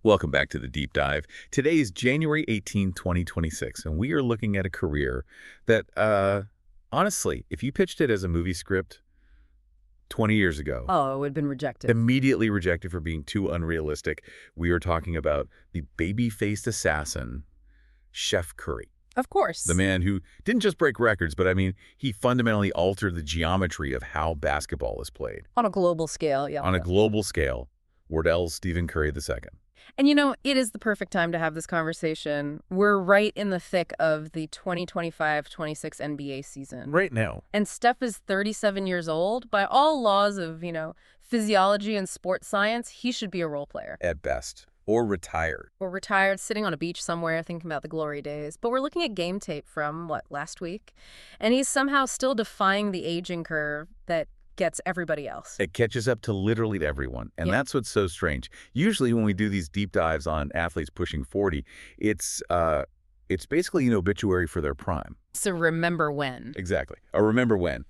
Welcome back to the Deep Dive. Today is January 18, 2026, and we are looking at a career that, honestly, if you pitched it as a movie script 20 years ago, Oh, it would have been rejected. immediately rejected for being too unrealistic. We are talking about the baby-faced assassin, Chef Curry. Of course. The man who didn't just break records, but I mean, he fundamentally altered the geometry of how basketball is played. On a global scale, yeah. On a global scale, Wardell's Stephen Curry II. And you know, it is the perfect time to have this conversation. We're right in the thick of the 2025-26 NBA season. Right now. And Steph is 37 years old. By all laws of, physiology and sports science, he should be a role player. At best. Or retired. Or retired, sitting on a beach somewhere, thinking about the glory days. But we're looking at game tape from, last week? And he's somehow still defying the aging curve that gets everybody else. It catches up to literally everyone. And that's what's so strange. Usually when we do these deep dives on athletes pushing 40, it's basically an obituary for their prime. So remember when. Exactly. Or remember when.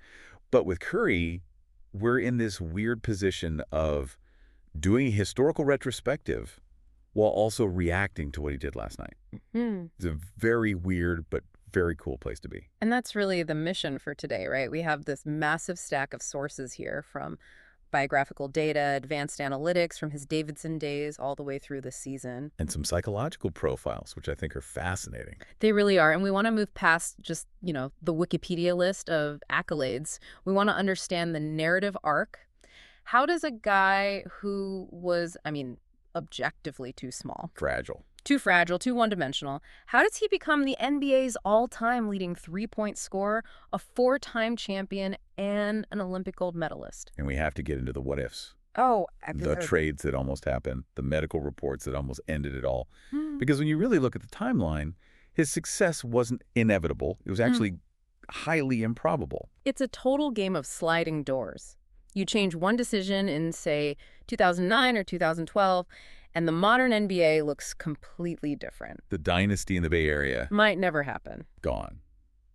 But with Curry, we're in this weird position of doing a historical retrospective while also reacting to what he did last night. It's a very weird but very cool place to be. And that's really the mission for today, right? We have this massive stack of sources here, from biographical data, advanced analytics from his Davidson days all the way through the season. And some psychological profiles, which I think are fascinating. They really are. And we want to move past just, the Wikipedia list of accolades. We want to understand the narrative arc. How does a guy who was, objectively too small, too fragile, too one-dimensional, how does he become the NBA's all-time leading three-point scorer, a four-time champion, and an Olympic gold medalist? And we have to get into the what-ifs. Oh, the trades that almost happened, the medical reports that almost ended it all. Because when you really look at the timeline, his success wasn't inevitable. It was actually highly improbable. It's a total game of sliding doors. You change one decision in, say, 2009 or 2012, and the modern NBA looks completely different. The dynasty in the Bay Area might never happen. Gone.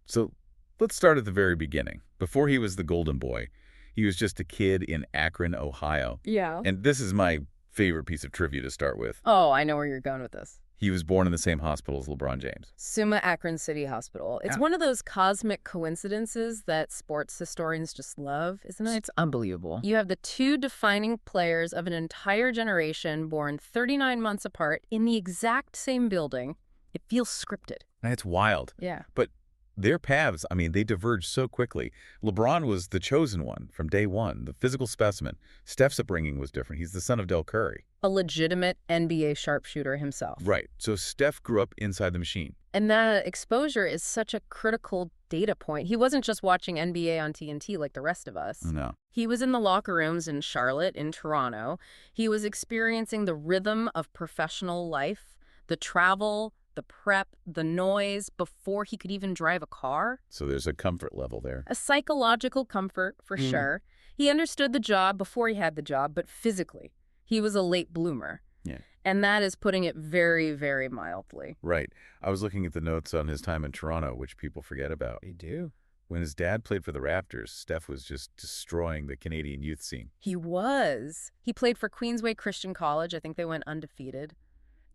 So let's start at the very beginning. Before he was the Golden Boy, he was just a kid in Akron, Ohio. Yeah. And this is my favorite piece of trivia to start with. Oh, I know where you're going with this. He was born in the same hospital as LeBron James. Summa Akron City Hospital. It's one of those cosmic coincidences that sports historians just love, isn't it? It's unbelievable. You have the two defining players of an entire generation born 39 months apart in the exact same building. It feels scripted. It's wild. Yeah. But their paths, they diverged so quickly. LeBron was the chosen one from day one, the physical specimen. Steph's upbringing was different. He's the son of Del Curry. A legitimate NBA sharpshooter himself. Right. So Steph grew up inside the machine. And that exposure is such a critical data point. He wasn't just watching NBA on TNT like the rest of us. No. He was in the locker rooms in Charlotte, in Toronto. He was experiencing the rhythm of professional life, the travel, the prep, the noise, before he could even drive a car. So there's a comfort level there. A psychological comfort, for sure. He understood the job before he had the job, but physically, he was a late bloomer. Yeah. And that is putting it very, very mildly. Right. I was looking at the notes on his time in Toronto, which people forget about. They do. When his dad played for the Raptors, Steph was just destroying the Canadian youth scene. He was. He played for Queensway Christian College. I think they went undefeated.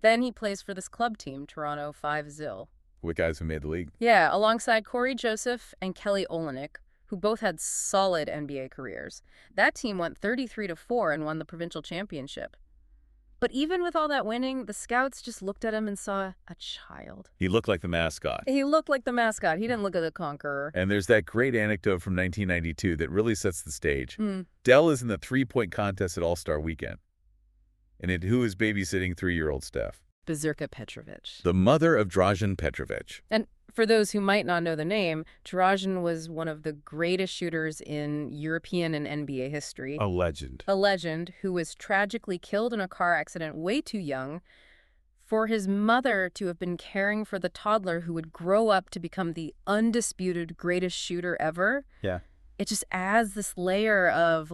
Then he plays for this club team, Toronto 5-0. With guys who made the league. Yeah, alongside Corey Joseph and Kelly Olynyk, who both had solid NBA careers. That team went 33-4 and won the provincial championship. But even with all that winning, the scouts just looked at him and saw a child. He looked like the mascot. He looked like the mascot. He didn't look like the conqueror. And there's that great anecdote from 1992 that really sets the stage. Dell is in the three-point contest at All-Star Weekend. And who is babysitting 3-year-old Steph? Bezirka Petrovic. The mother of Dražen Petrovic. And for those who might not know the name, Dražen was one of the greatest shooters in European and NBA history. A legend. A legend who was tragically killed in a car accident way too young. For his mother to have been caring for the toddler who would grow up to become the undisputed greatest shooter ever. Yeah. It just adds this layer of,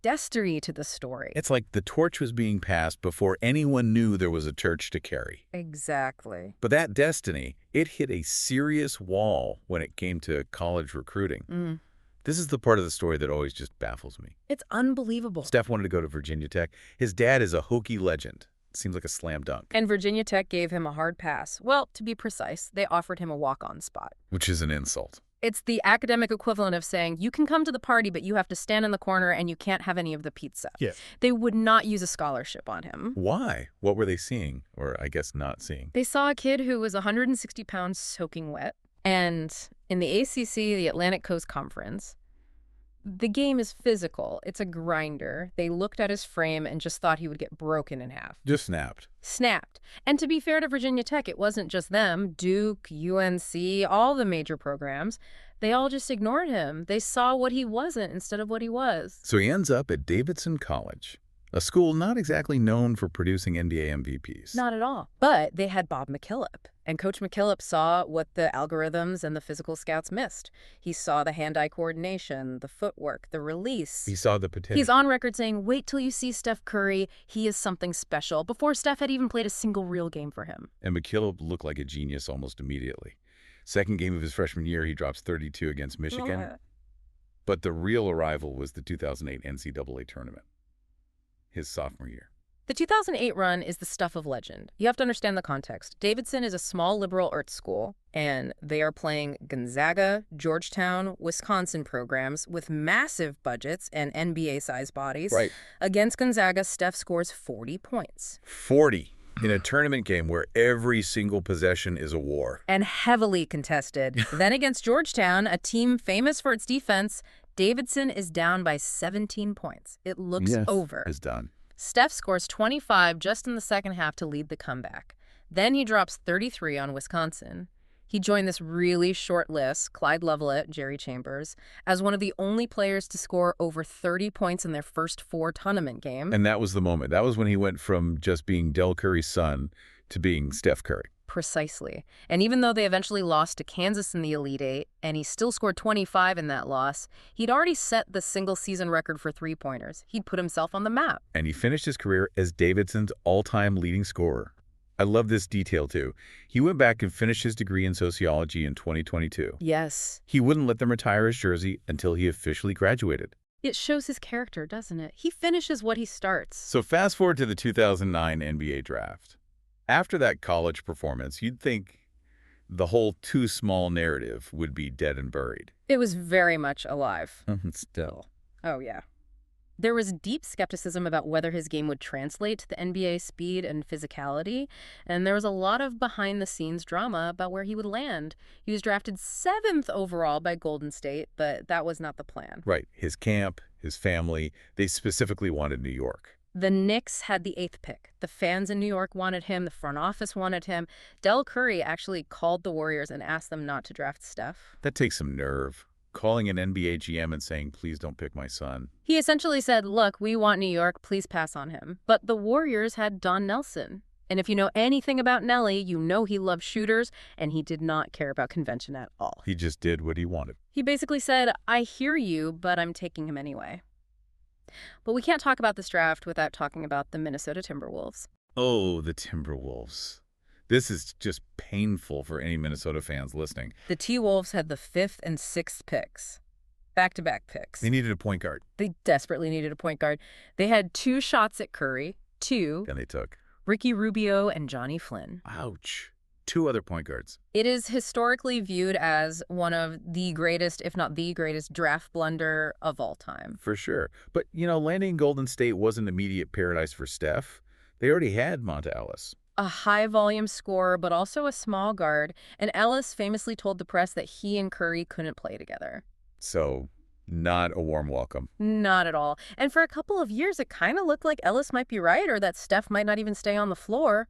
destiny to the story. It's like the torch was being passed before anyone knew there was a torch to carry. Exactly. But that destiny, it hit a serious wall when it came to college recruiting. This is the part of the story that always just baffles me. It's unbelievable. Steph wanted to go to Virginia Tech. His dad is a Hokie legend. seems like a slam dunk. And Virginia Tech gave him a hard pass. Well, to be precise, they offered him a walk-on spot. Which is an insult. It's the academic equivalent of saying, you can come to the party, but you have to stand in the corner and you can't have any of the pizza. Yeah. They would not use a scholarship on him. Why? What were they seeing? Or I guess not seeing. They saw a kid who was 160 pounds soaking wet. And in the ACC, the Atlantic Coast Conference, the game is physical. It's a grinder. They looked at his frame and just thought he would get broken in half. Just snapped. Snapped. And to be fair to Virginia Tech, it wasn't just them. Duke, UNC, all the major programs, they all just ignored him. They saw what he wasn't instead of what he was. So he ends up at Davidson College, a school not exactly known for producing NBA MVPs. Not at all. But they had Bob McKillop. And Coach McKillop saw what the algorithms and the physical scouts missed. He saw the hand-eye coordination, the footwork, the release. He saw the potential. He's on record saying, wait till you see Steph Curry. He is something special, before Steph had even played a single real game for him. And McKillop looked like a genius almost immediately. Second game of his freshman year, he drops 32 against Michigan. But the real arrival was the 2008 NCAA tournament, his sophomore year. The 2008 run is the stuff of legend. You have to understand the context. Davidson is a small liberal arts school, and they are playing Gonzaga, Georgetown, Wisconsin programs with massive budgets and NBA-sized bodies. Right. Against Gonzaga, Steph scores 40 points. 40 in a tournament game where every single possession is a war. And heavily contested. Then against Georgetown, a team famous for its defense, Davidson is down by 17 points. It looks over. It's done. Steph scores 25 just in the second half to lead the comeback. Then he drops 33 on Wisconsin. He joined this really short list, Clyde Lovelet, Jerry Chambers, as one of the only players to score over 30 points in their first 4 tournament games. And that was the moment. That was when he went from just being Del Curry's son to being Steph Curry. Precisely. And even though they eventually lost to Kansas in the Elite Eight, and he still scored 25 in that loss, he'd already set the single-season record for three-pointers. He'd put himself on the map. And he finished his career as Davidson's all-time leading scorer. I love this detail, too. He went back and finished his degree in sociology in 2022. Yes. He wouldn't let them retire his jersey until he officially graduated. It shows his character, doesn't it? He finishes what he starts. So fast forward to the 2009 NBA draft. After that college performance, you'd think the whole too small narrative would be dead and buried. It was very much alive. Still. Oh, yeah. There was deep skepticism about whether his game would translate to the NBA speed and physicality, and there was a lot of behind-the-scenes drama about where he would land. He was drafted 7th overall by Golden State, but that was not the plan. Right. His camp, his family, they specifically wanted New York. The Knicks had the 8th pick. The fans in New York wanted him. The front office wanted him. Del Curry actually called the Warriors and asked them not to draft Steph. That takes some nerve. Calling an NBA GM and saying, please don't pick my son. He essentially said, look, we want New York. Please pass on him. But the Warriors had Don Nelson. And if you know anything about Nelly, you know he loved shooters, and he did not care about convention at all. He just did what he wanted. He basically said, I hear you, but I'm taking him anyway. But we can't talk about this draft without talking about the Minnesota Timberwolves. Oh, the Timberwolves. This is just painful for any Minnesota fans listening. The T-Wolves had the 5th and 6th picks. Back-to-back picks. They needed a point guard. They desperately needed a point guard. They had 2 shots at Curry, 2. And they took Ricky Rubio and Johnny Flynn. Ouch. 2 other point guards. It is historically viewed as one of the greatest, if not the greatest, draft blunder of all time. For sure. But, landing in Golden State wasn't immediate paradise for Steph. They already had Monta Ellis. A high-volume scorer, but also a small guard. And Ellis famously told the press that he and Curry couldn't play together. So, not a warm welcome. Not at all. And for a couple of years, it kind of looked like Ellis might be right, or that Steph might not even stay on the floor.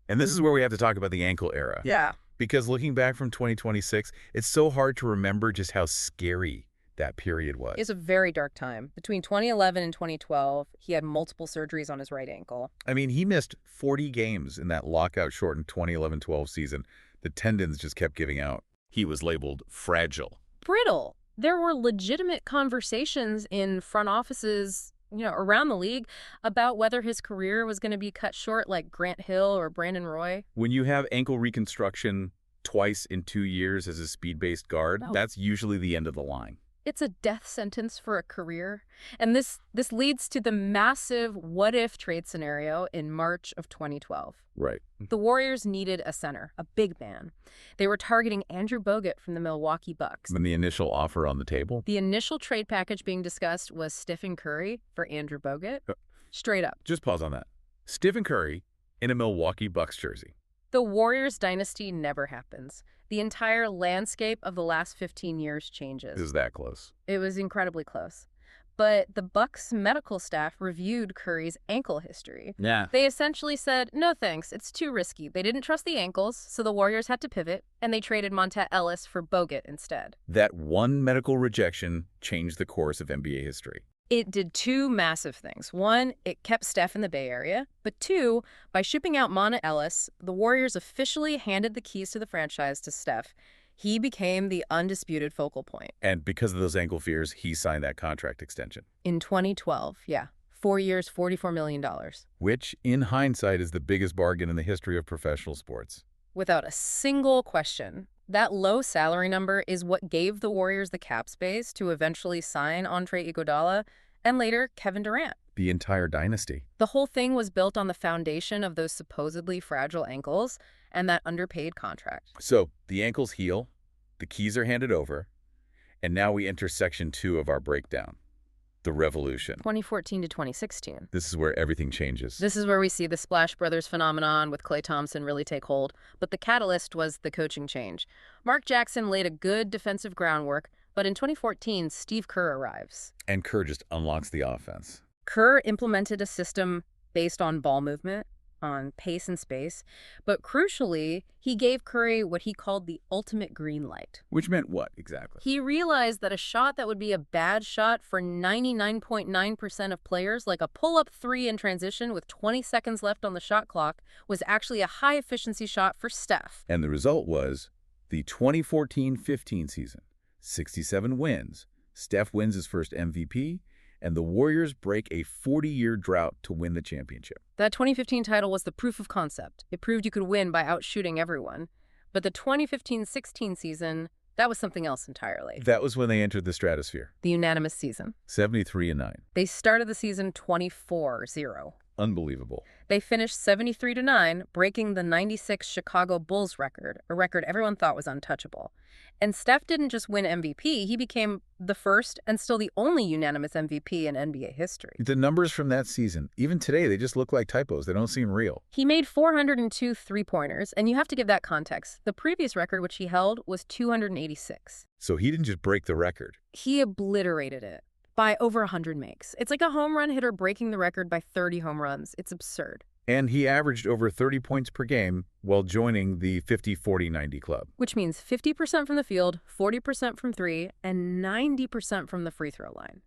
And this is where we have to talk about the ankle era. Yeah. Because looking back from 2026, it's so hard to remember just how scary that period was. It's a very dark time. Between 2011 and 2012, he had multiple surgeries on his right ankle. I mean, he missed 40 games in that lockout-shortened 2011-12 season. The tendons just kept giving out. He was labeled fragile. Brittle. There were legitimate conversations in front offices, around the league about whether his career was going to be cut short like Grant Hill or Brandon Roy. When you have ankle reconstruction twice in 2 years as a speed-based guard, that's usually the end of the line. It's a death sentence for a career. And this leads to the massive what-if trade scenario in March of 2012. Right. The Warriors needed a center, a big man. They were targeting Andrew Bogut from the Milwaukee Bucks. When the initial offer on the table? The initial trade package being discussed was Stephen Curry for Andrew Bogut. Straight up. Just pause on that. Stephen Curry in a Milwaukee Bucks jersey. The Warriors dynasty never happens. The entire landscape of the last 15 years changes. Is that close? It was incredibly close. But the Bucks medical staff reviewed Curry's ankle history. Yeah. They essentially said, no thanks, it's too risky. They didn't trust the ankles, so the Warriors had to pivot, and they traded Monta Ellis for Bogut instead. That one medical rejection changed the course of NBA history. It did two massive things. One, it kept Steph in the Bay Area. But two, by shipping out Monta Ellis, the Warriors officially handed the keys to the franchise to Steph. He became the undisputed focal point. And because of those ankle fears, he signed that contract extension. In 2012, yeah. 4 years, $44 million. Which, in hindsight, is the biggest bargain in the history of professional sports. Without a single question. That low salary number is what gave the Warriors the cap space to eventually sign Andre Iguodala and later Kevin Durant. The entire dynasty. The whole thing was built on the foundation of those supposedly fragile ankles and that underpaid contract. So, the ankles heal, the keys are handed over, and now we enter section 2 of our breakdown. The revolution. 2014 to 2016. This is where everything changes. This is where we see the Splash Brothers phenomenon with Klay Thompson really take hold. But the catalyst was the coaching change. Mark Jackson laid a good defensive groundwork, but in 2014, Steve Kerr arrives. And Kerr just unlocks the offense. Kerr implemented a system based on ball movement, on pace and space, but crucially, he gave Curry what he called the ultimate green light. Which meant what, exactly? He realized that a shot that would be a bad shot for 99.9% of players, like a pull-up three in transition with 20 seconds left on the shot clock, was actually a high-efficiency shot for Steph. And the result was the 2014-15 season. 67 wins. Steph wins his first MVP, and the Warriors break a 40-year drought to win the championship. That 2015 title was the proof of concept. It proved you could win by outshooting everyone. But the 2015-16 season, that was something else entirely. That was when they entered the stratosphere. The unanimous season. 73-9. They started the season 24-0. Unbelievable. They finished 73-9, breaking the 96 Chicago Bulls record, a record everyone thought was untouchable. And Steph didn't just win MVP, he became the first and still the only unanimous MVP in NBA history. The numbers from that season, even today, they just look like typos. They don't seem real. He made 402 three-pointers, and you have to give that context. The previous record, which he held, was 286. So he didn't just break the record. He obliterated it by over 100 makes. It's like a home run hitter breaking the record by 30 home runs. It's absurd. And he averaged over 30 points per game while joining the 50-40-90 club. Which means 50% from the field, 40% from three, and 90% from the free throw line.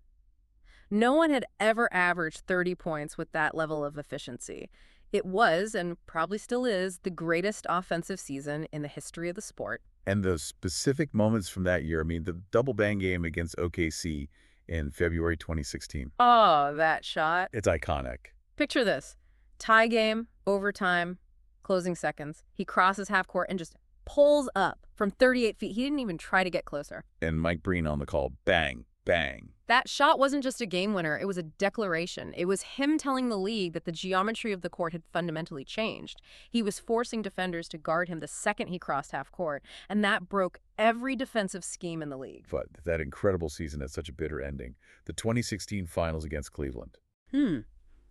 No one had ever averaged 30 points with that level of efficiency. It was, and probably still is, the greatest offensive season in the history of the sport. And the specific moments from that year, I mean, the double bang game against OKC in February 2016. Oh, that shot. It's iconic. Picture this. Tie game, overtime, closing seconds. He crosses half court and just pulls up from 38 feet. He didn't even try to get closer. And Mike Breen on the call. Bang, bang. That shot wasn't just a game winner. It was a declaration. It was him telling the league that the geometry of the court had fundamentally changed. He was forcing defenders to guard him the second he crossed half court, and that broke every defensive scheme in the league. But that incredible season had such a bitter ending. The 2016 finals against Cleveland.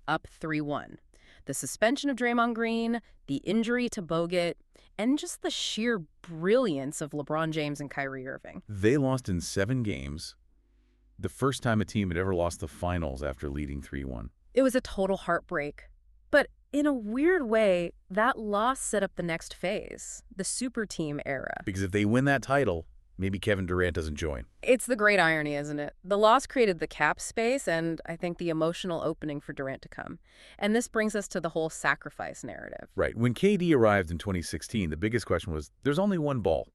Up 3-1. The suspension of Draymond Green, the injury to Bogut, and just the sheer brilliance of LeBron James and Kyrie Irving. They lost in 7 games. The first time a team had ever lost the finals after leading 3-1. It was a total heartbreak. But in a weird way, that loss set up the next phase, the super team era. Because if they win that title, maybe Kevin Durant doesn't join. It's the great irony, isn't it? The loss created the cap space and, I think, the emotional opening for Durant to come. And this brings us to the whole sacrifice narrative. Right. When KD arrived in 2016, the biggest question was, there's only one ball.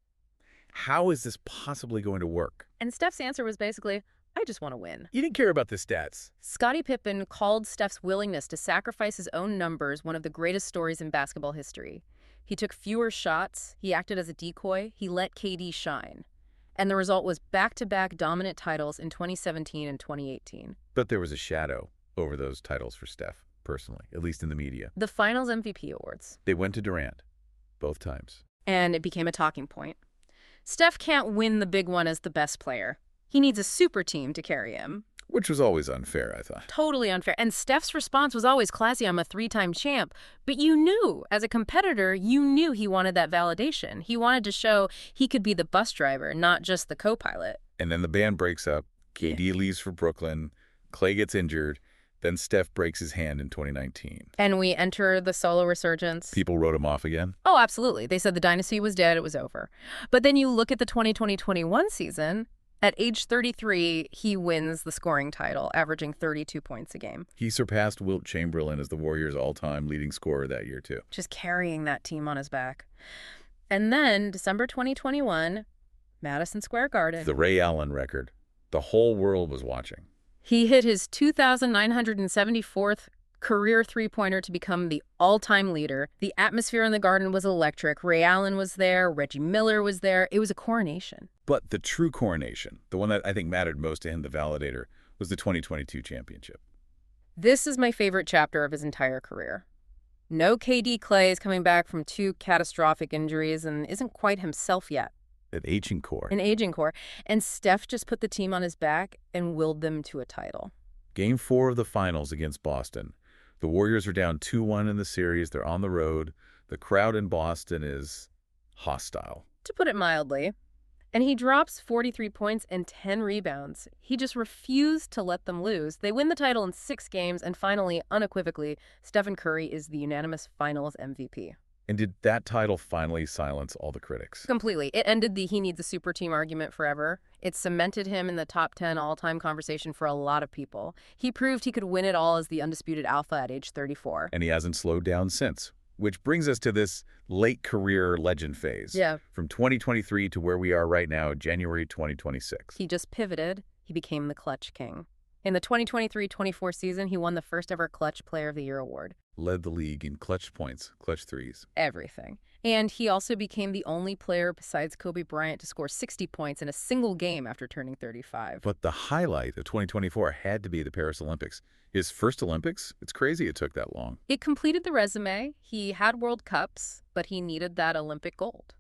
How is this possibly going to work? And Steph's answer was basically, I just want to win. He didn't care about the stats. Scottie Pippen called Steph's willingness to sacrifice his own numbers one of the greatest stories in basketball history. He took fewer shots, he acted as a decoy, he let KD shine. And the result was back-to-back dominant titles in 2017 and 2018. But there was a shadow over those titles for Steph, personally, at least in the media. The Finals MVP awards. They went to Durant, both times. And it became a talking point. Steph can't win the big one as the best player. He needs a super team to carry him. Which was always unfair, I thought. Totally unfair. And Steph's response was always classy, I'm a three-time champ. But you knew, as a competitor, you knew he wanted that validation. He wanted to show he could be the bus driver, not just the co-pilot. And then the band breaks up. KD leaves for Brooklyn. Clay gets injured. Then Steph breaks his hand in 2019. And we enter the solo resurgence. People wrote him off again? Oh, absolutely. They said the dynasty was dead, it was over. But then you look at the 2020-21 season. At age 33, he wins the scoring title, averaging 32 points a game. He surpassed Wilt Chamberlain as the Warriors' all-time leading scorer that year, too. Just carrying that team on his back. And then, December 2021, Madison Square Garden. The Ray Allen record. The whole world was watching. He hit his 2,974th career three-pointer to become the all-time leader. The atmosphere in the Garden was electric. Ray Allen was there. Reggie Miller was there. It was a coronation. But the true coronation, the one that I think mattered most to him, the validator, was the 2022 championship. This is my favorite chapter of his entire career. No KD Clay is coming back from 2 catastrophic injuries and isn't quite himself yet. An aging core. An aging core. And Steph just put the team on his back and willed them to a title. Game 4 of the finals against Boston. The Warriors are down 2-1 in the series. They're on the road. The crowd in Boston is hostile, to put it mildly. And he drops 43 points and 10 rebounds. He just refused to let them lose. They win the title in 6 games, and finally, unequivocally, Stephen Curry is the unanimous Finals MVP. And did that title finally silence all the critics? Completely. It ended the he needs a super team argument forever. It cemented him in the top 10 all-time conversation for a lot of people. He proved he could win it all as the undisputed alpha at age 34. And he hasn't slowed down since. Which brings us to this late career legend phase. Yeah. From 2023 to where we are right now, January 2026. He just pivoted. He became the clutch king. In the 2023-24 season, he won the first ever Clutch Player of the Year award. Led the league in clutch points, clutch threes. Everything. And he also became the only player besides Kobe Bryant to score 60 points in a single game after turning 35. But the highlight of 2024 had to be the Paris Olympics. His first Olympics? It's crazy it took that long. It completed the resume. He had World Cups, but he needed that Olympic gold.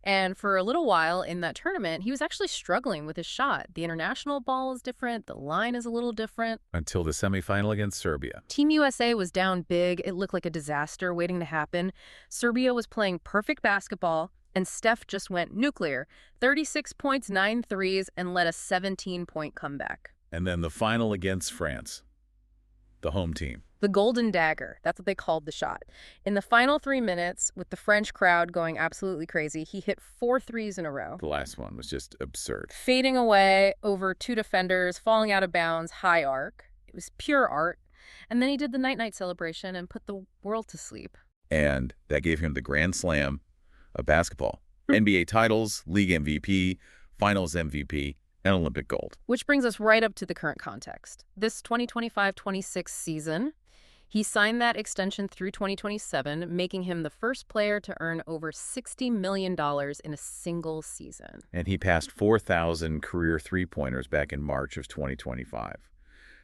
And for a little while in that tournament, he was actually struggling with his shot. The international ball is different. The line is a little different. Until the semifinal against Serbia. Team USA was down big. It looked like a disaster waiting to happen. Serbia was playing perfect basketball, and Steph just went nuclear. 36 points, 9 threes, and led a 17-point comeback. And then the final against France. The home team. The Golden Dagger, that's what they called the shot. In the final 3 minutes, with the French crowd going absolutely crazy, he hit 4 threes in a row. The last one was just absurd. Fading away over 2 defenders, falling out of bounds, high arc. It was pure art. And then he did the night-night celebration and put the world to sleep. And that gave him the Grand Slam of basketball. NBA titles, league MVP, finals MVP, and Olympic gold. Which brings us right up to the current context. This 2025-26 season, he signed that extension through 2027, making him the first player to earn over $60 million in a single season. And he passed 4,000 career three-pointers back in March of 2025.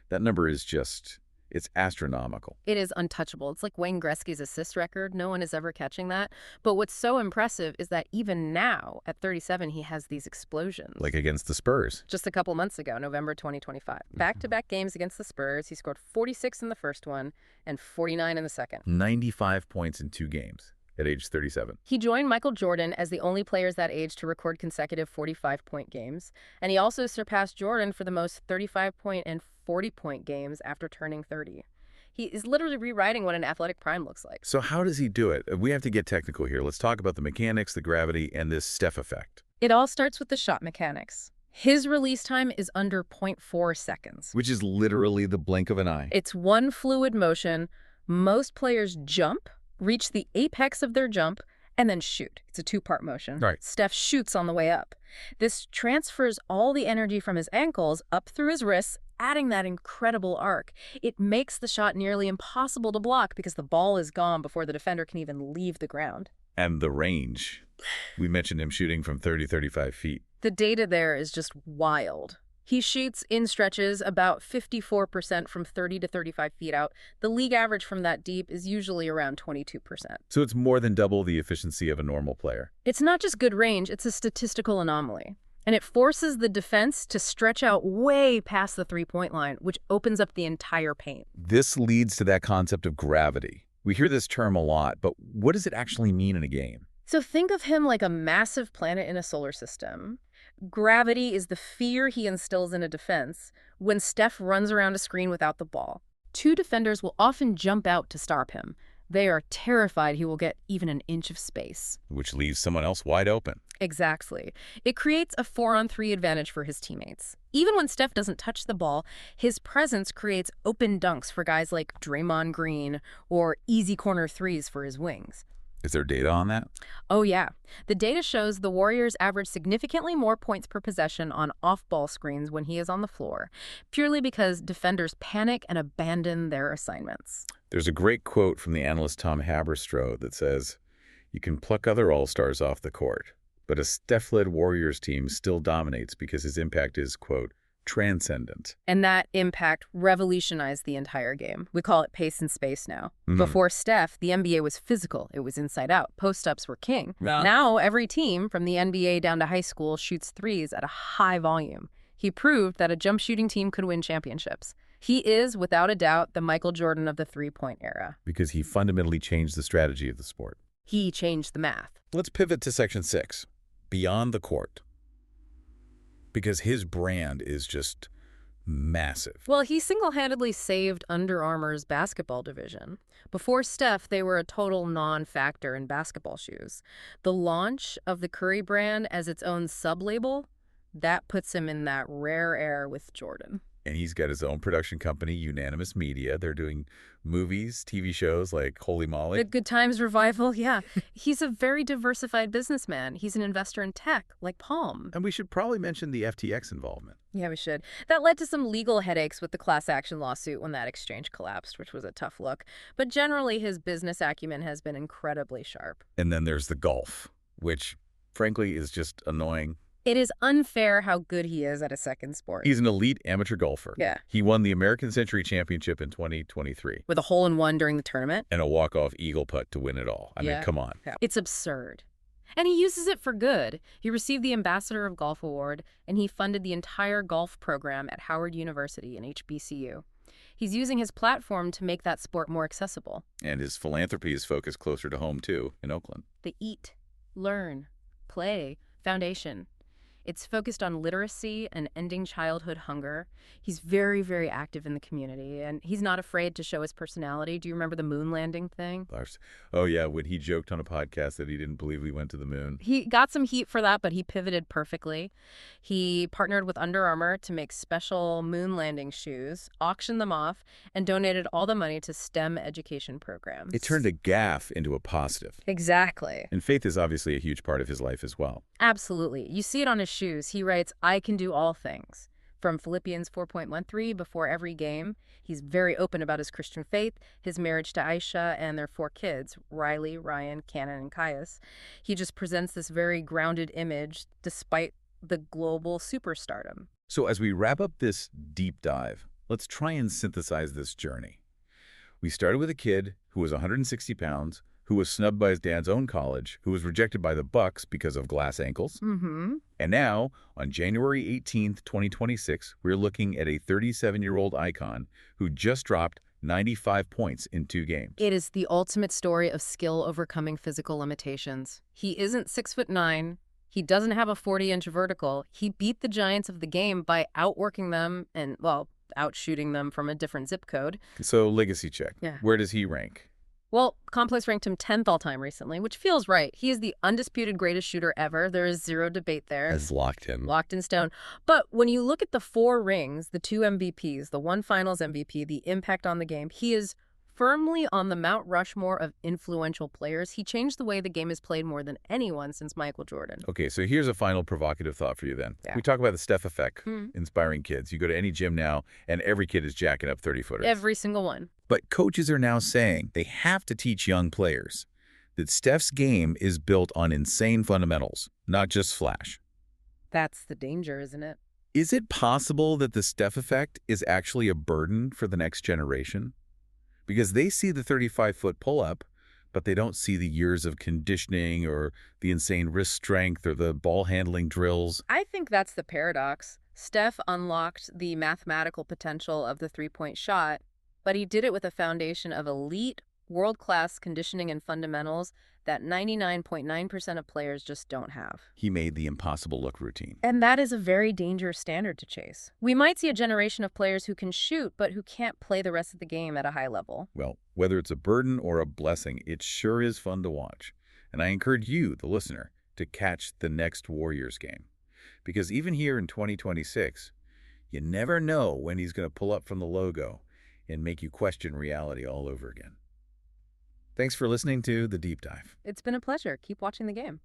That number is just, it's astronomical. It is untouchable. It's like Wayne Gretzky's assist record. No one is ever catching that. But what's so impressive is that even now, at 37, he has these explosions. Like against the Spurs. Just a couple months ago, November 2025. Back-to-back games against the Spurs. He scored 46 in the first one and 49 in the second. 95 points in 2 games at age 37. He joined Michael Jordan as the only players that age to record consecutive 45-point games. And he also surpassed Jordan for the most 35-point and 40-point games after turning 30. He is literally rewriting what an athletic prime looks like. So how does he do it? We have to get technical here. Let's talk about the mechanics, the gravity, and this Steph effect. It all starts with the shot mechanics. His release time is under 0.4 seconds. Which is literally the blink of an eye. It's one fluid motion. Most players jump, reach the apex of their jump, and then shoot. It's a 2-part motion. Right. Steph shoots on the way up. This transfers all the energy from his ankles up through his wrists, adding that incredible arc. It makes the shot nearly impossible to block because the ball is gone before the defender can even leave the ground. And the range. We mentioned him shooting from 30, 35 feet. The data there is just wild. He shoots in stretches about 54% from 30 to 35 feet out. The league average from that deep is usually around 22%. So it's more than double the efficiency of a normal player. It's not just good range, it's a statistical anomaly. And it forces the defense to stretch out way past the three-point line, which opens up the entire paint. This leads to that concept of gravity. We hear this term a lot, but what does it actually mean in a game? So think of him like a massive planet in a solar system. Gravity is the fear he instills in a defense when Steph runs around a screen without the ball. Two defenders will often jump out to stop him. They are terrified he will get even an inch of space. Which leaves someone else wide open. Exactly. It creates a 4-on-3 advantage for his teammates. Even when Steph doesn't touch the ball, his presence creates open dunks for guys like Draymond Green or easy corner threes for his wings. Is there data on that? Oh, yeah. The data shows the Warriors average significantly more points per possession on off-ball screens when he is on the floor, purely because defenders panic and abandon their assignments. There's a great quote from the analyst Tom Haberstroh that says, "You can pluck other all-stars off the court, but a Steph-led Warriors team still dominates because his impact is, quote, transcendent." And that impact revolutionized the entire game. We call it pace and space now. Before Steph, the NBA was physical. It was inside out. Post-ups were king. Now every team, from the NBA down to high school, shoots threes at a high volume. He proved that a jump shooting team could win championships. He is, without a doubt, the Michael Jordan of the three-point era. Because he fundamentally changed the strategy of the sport. He changed the math. Let's pivot to Section 6, Beyond the Court. Because his brand is just massive. Well, he single-handedly saved Under Armour's basketball division. Before Steph, they were a total non-factor in basketball shoes. The launch of the Curry brand as its own sub-label, that puts him in that rare air with Jordan. And he's got his own production company, Unanimous Media. They're doing movies, TV shows like Holy Molly. The Good Times revival, yeah. He's a very diversified businessman. He's an investor in tech, like Palm. And we should probably mention the FTX involvement. Yeah, we should. That led to some legal headaches with the class action lawsuit when that exchange collapsed, which was a tough look. But generally, his business acumen has been incredibly sharp. And then there's the golf, which, frankly, is just annoying. It is unfair how good he is at a second sport. He's an elite amateur golfer. Yeah. He won the American Century Championship in 2023. With a hole-in-one during the tournament. And a walk-off eagle putt to win it all. I mean, come on. Yeah. It's absurd. And he uses it for good. He received the Ambassador of Golf Award, and he funded the entire golf program at Howard University and HBCU. He's using his platform to make that sport more accessible. And his philanthropy is focused closer to home, too, in Oakland. The Eat, Learn, Play Foundation. It's focused on literacy and ending childhood hunger. He's very, very active in the community, and he's not afraid to show his personality. Do you remember the moon landing thing? Oh, yeah, when he joked on a podcast that he didn't believe we went to the moon. He got some heat for that, but he pivoted perfectly. He partnered with Under Armour to make special moon landing shoes, auctioned them off, and donated all the money to STEM education programs. It turned a gaffe into a positive. Exactly. And faith is obviously a huge part of his life as well. Absolutely. You see it on his shoes. He writes, "I can do all things." From Philippians 4.13 before every game. He's very open about his Christian faith, his marriage to Aisha, and their 4 kids, Riley, Ryan, Cannon, and Caius. He just presents this very grounded image despite the global superstardom. So as we wrap up this deep dive, let's try and synthesize this journey. We started with a kid who was 160 pounds, who was snubbed by his dad's own college, who was rejected by the Bucks because of glass ankles. And now, on January 18th, 2026, we're looking at a 37-year-old icon who just dropped 95 points in 2 games. It is the ultimate story of skill overcoming physical limitations. He isn't 6'9". He doesn't have a 40-inch vertical. He beat the giants of the game by outworking them and, well, outshooting them from a different zip code. So, legacy check. Yeah. Where does he rank? Well, Complex ranked him 10th all-time recently, which feels right. He is the undisputed greatest shooter ever. There is zero debate there. As locked in. Locked in stone. But when you look at the 4 rings, the 2 MVPs, the 1 finals MVP, the impact on the game, he is firmly on the Mount Rushmore of influential players. He changed the way the game is played more than anyone since Michael Jordan. Okay, so here's a final provocative thought for you then. Yeah. We talk about the Steph effect, inspiring kids. You go to any gym now, and every kid is jacking up 30-footers. Every single one. But coaches are now saying they have to teach young players that Steph's game is built on insane fundamentals, not just flash. That's the danger, isn't it? Is it possible that the Steph effect is actually a burden for the next generation? Because they see the 35-foot pull-up, but they don't see the years of conditioning or the insane wrist strength or the ball handling drills. I think that's the paradox. Steph unlocked the mathematical potential of the three-point shot, but he did it with a foundation of elite, world-class conditioning and fundamentals that 99.9% of players just don't have. He made the impossible look routine. And that is a very dangerous standard to chase. We might see a generation of players who can shoot, but who can't play the rest of the game at a high level. Well, whether it's a burden or a blessing, it sure is fun to watch. And I encourage you, the listener, to catch the next Warriors game. Because even here in 2026, you never know when he's going to pull up from the logo and make you question reality all over again. Thanks for listening to The Deep Dive. It's been a pleasure. Keep watching the game.